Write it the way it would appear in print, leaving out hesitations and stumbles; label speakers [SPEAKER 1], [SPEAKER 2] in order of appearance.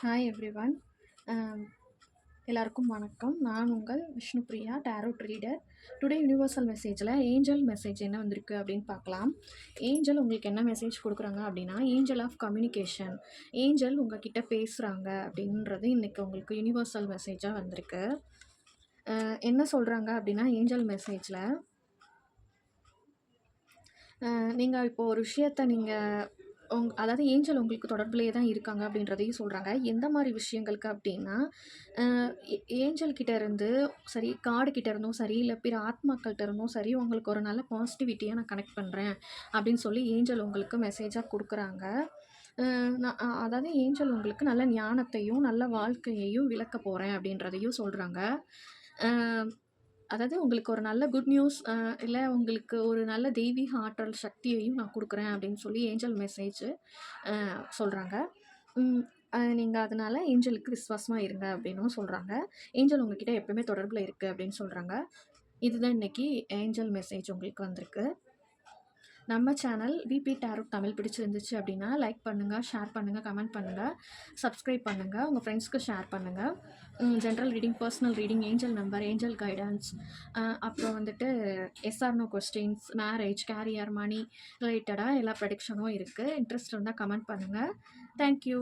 [SPEAKER 1] Hi everyone. அம் எல்லாருக்கும் வணக்கம். நான் உங்கள் விஷ்ணுபிரியா, டாரோட் ரீடர். டுடே யுனிவர்சல் மெசேஜில் ஏஞ்சல் மெசேஜ் என்ன வந்திருக்கு அப்படின்னு பார்க்கலாம். ஏஞ்சல் உங்களுக்கு என்ன மெசேஜ் கொடுக்குறாங்க அப்படின்னா, ஏஞ்சல் ஆஃப் கம்யூனிகேஷன். ஏஞ்சல் உங்ககிட்ட பேசுகிறாங்க அப்படின்றது இன்றைக்கி உங்களுக்கு யுனிவர்சல் மெசேஜாக வந்திருக்கு. என்ன சொல்கிறாங்க அப்படின்னா, ஏஞ்சல் மெசேஜில் நீங்கள் இப்போ ஒரு விஷயத்தை அதாவது ஏஞ்சல் உங்களுக்கு தொடர்புலேயே தான் இருக்காங்க அப்படின்றதையும் சொல்கிறாங்க. எந்த மாதிரி விஷயங்களுக்கு அப்படின்னா, ஏஞ்சல் கிட்ட இருந்து சரி, காடு கிட்ட இருந்தும் சரி, இல்லை பிற ஆத்மாக்கள்கிட்ட இருந்தும் சரி, உங்களுக்கு ஒரு நல்ல பாசிட்டிவிட்டியாக நான் கனெக்ட் பண்ணுறேன் அப்படின்னு சொல்லி ஏஞ்சல் உங்களுக்கு மெசேஜாக கொடுக்குறாங்க. அதாவது ஏஞ்சல் உங்களுக்கு நல்ல ஞானத்தையும் நல்ல வாழ்க்கையையும் விளக்க போகிறேன் அப்படின்றதையும் சொல்கிறாங்க. அதாவது உங்களுக்கு ஒரு நல்ல குட் நியூஸ், இல்லை உங்களுக்கு ஒரு நல்ல தெய்வீக ஆற்றல் சக்தியையும் நான் கொடுக்குறேன் அப்படின்னு சொல்லி ஏஞ்சல் மெசேஜ் சொல்கிறாங்க. நீங்கள் அதனால் ஏஞ்சலுக்கு விசுவாசமாக இருங்க அப்படின்னும் சொல்கிறாங்க. ஏஞ்சல் உங்ககிட்ட எப்பவுமே தொடர்பில் இருக்குது அப்படின்னு சொல்கிறாங்க. இதுதான் இன்றைக்கி ஏஞ்சல் மெசேஜ் உங்களுக்கு வந்திருக்கு. நம்ம சேனல் விபி டாரோட் தமிழ் பிடிச்சிருந்துச்சு அப்படின்னா லைக் பண்ணுங்கள், ஷேர் பண்ணுங்கள், கமெண்ட் பண்ணுங்கள், சப்ஸ்கிரைப் பண்ணுங்கள், உங்கள் ஃப்ரெண்ட்ஸ்க்கு ஷேர் பண்ணுங்கள். General reading, personal reading, angel number, angel guidance, அப்புறம் வந்துட்டு எஸ்ஆர்னோ கொஸ்டின்ஸ், மேரேஜ், கேரியர், மணி ரிலேட்டடாக எல்லா ப்ரெடிக்ஷனும் இருக்குது. இன்ட்ரெஸ்ட் இருந்தால் கமெண்ட் பண்ணுங்கள். தேங்க்யூ.